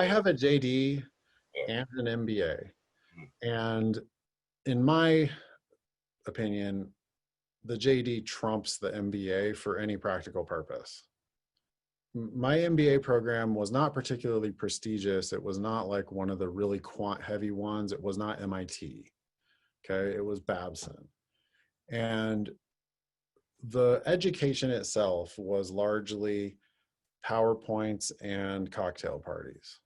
I have a JD Yeah. and an MBA. Mhm. And in my opinion, the JD trumps the MBA for any practical purpose. My MBA program was not particularly prestigious. It was not like one of the really quant heavy ones. It was not MIT. Okay. It was Babson. And the education itself was largely PowerPoints and cocktail parties.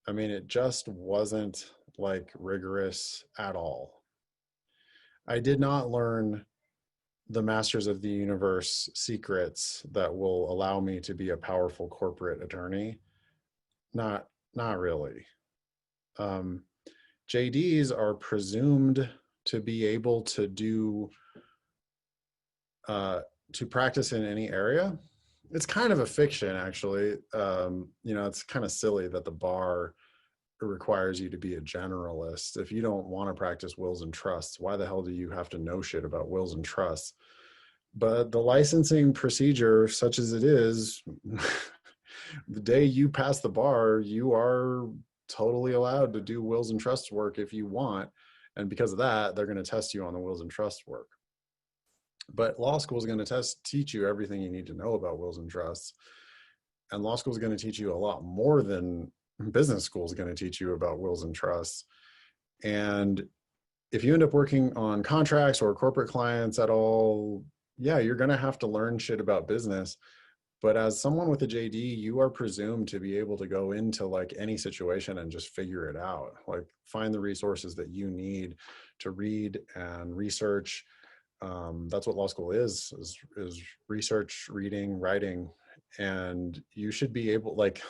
I mean, it just wasn't like rigorous at all. I did not learn the masters of the universe secrets that will allow me to be a powerful corporate attorney. Not really. Um, JDs are presumed to be able to do to practice in any area. It's kind of a fiction, actually. It's kind of silly that the bar requires you to be a generalist. If you don't want to practice wills and trusts, why the hell do you have to know shit about wills and trusts? But the licensing procedure, such as it is, the day you pass the bar, you are totally allowed to do wills and trusts work if you want. And because of that, they're going to test you on the wills and trusts work. But law school is going to teach you everything you need to know about wills and trusts. And law school is going to teach you a lot more than business school is going to teach you about wills and trusts. And if you end up working on contracts or corporate clients at all, yeah, you're going to have to learn shit about business. But as someone with a JD, you are presumed to be able to go into like any situation and just figure it out. Like find the resources that you need to read and research. That's what law school is research, reading, writing. And you should be able, like,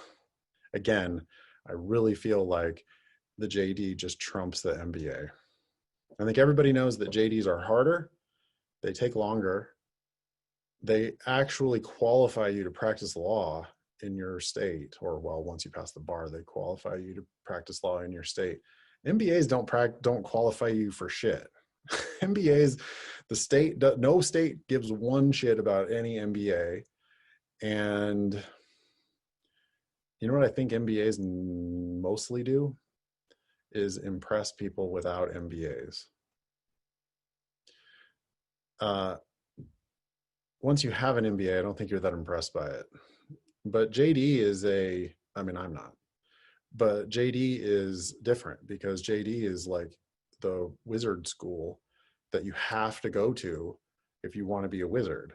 again, I really feel like the JD just trumps the MBA. I think everybody knows that JDs are harder. They take longer. They actually qualify you to practice law in your state, or well, once you pass the bar, they qualify you to practice law in your state. MBAs don't qualify you for shit. MBAs, no state gives one shit about any MBA. And you know what I think MBAs mostly do is impress people without MBAs. Once you have an MBA, I don't think you're that impressed by it. But I'm not. But JD is different because JD is like the wizard school that you have to go to if you want to be a wizard.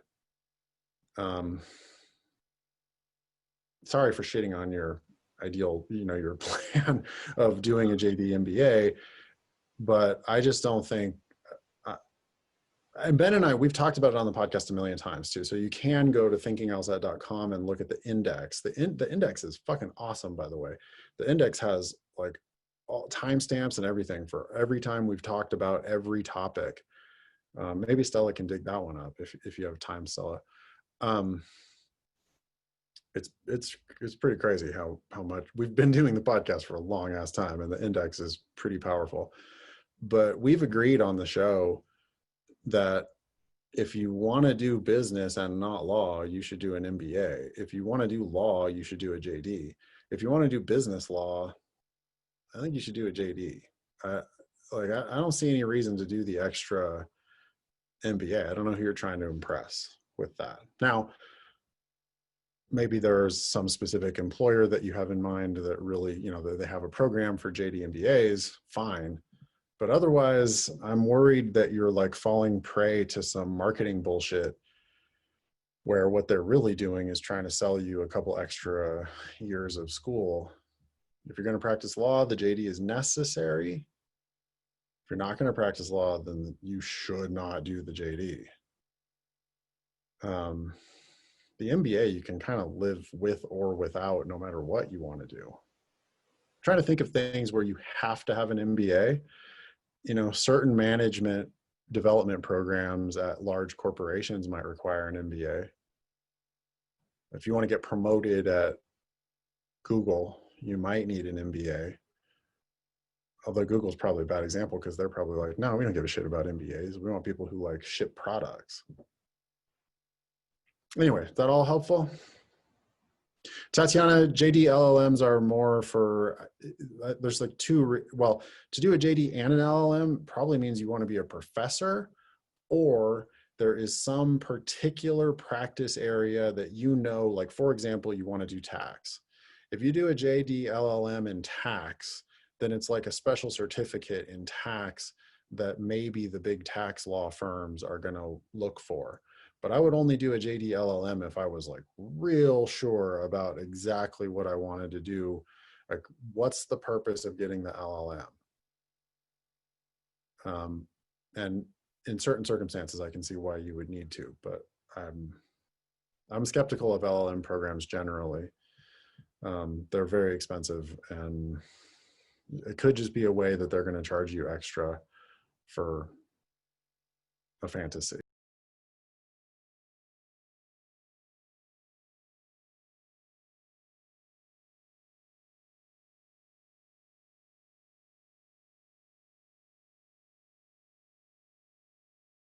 Sorry for shitting on your ideal, your plan of doing a JD MBA, but I just don't think, and Ben and I, we've talked about it on the podcast a million times too. So you can go to thinkinglsat.com and look at the index. The index is fucking awesome, by the way. The index has like all timestamps and everything for every time we've talked about every topic. Maybe Stella can dig that one up if you have time, Stella. It's pretty crazy how much we've been doing the podcast for a long ass time, and the index is pretty powerful. But we've agreed on the show that if you want to do business and not law, you should do an MBA. If you want to do law, you should do a JD. If you want to do business law, I think you should do a JD. I don't see any reason to do the extra MBA. I don't know who you're trying to impress with that. Now, maybe there's some specific employer that you have in mind that really, that they have a program for JD MBAs, fine. But otherwise, I'm worried that you're like falling prey to some marketing bullshit where what they're really doing is trying to sell you a couple extra years of school. If you're going to practice law, the JD is necessary. If you're not going to practice law, then you should not do the JD. The MBA, you can kind of live with or without no matter what you want to do. I'm trying to think of things where you have to have an MBA. Certain management development programs at large corporations might require an MBA. If you want to get promoted at Google, you might need an MBA. Although Google's probably a bad example because they're probably like, no, we don't give a shit about MBAs. We want people who like ship products. Anyway, is that all helpful? Tatiana, JD LLMs are more for, there's like well, to do a JD and an LLM probably means you want to be a professor, or there is some particular practice area that like for example, you want to do tax. If you do a JD LLM in tax, then it's like a special certificate in tax that maybe the big tax law firms are going to look for. But I would only do a JD LLM if I was like real sure about exactly what I wanted to do. Like, what's the purpose of getting the LLM? And in certain circumstances, I can see why you would need to, but I'm skeptical of LLM programs generally. They're very expensive, and it could just be a way that they're going to charge you extra for a fantasy.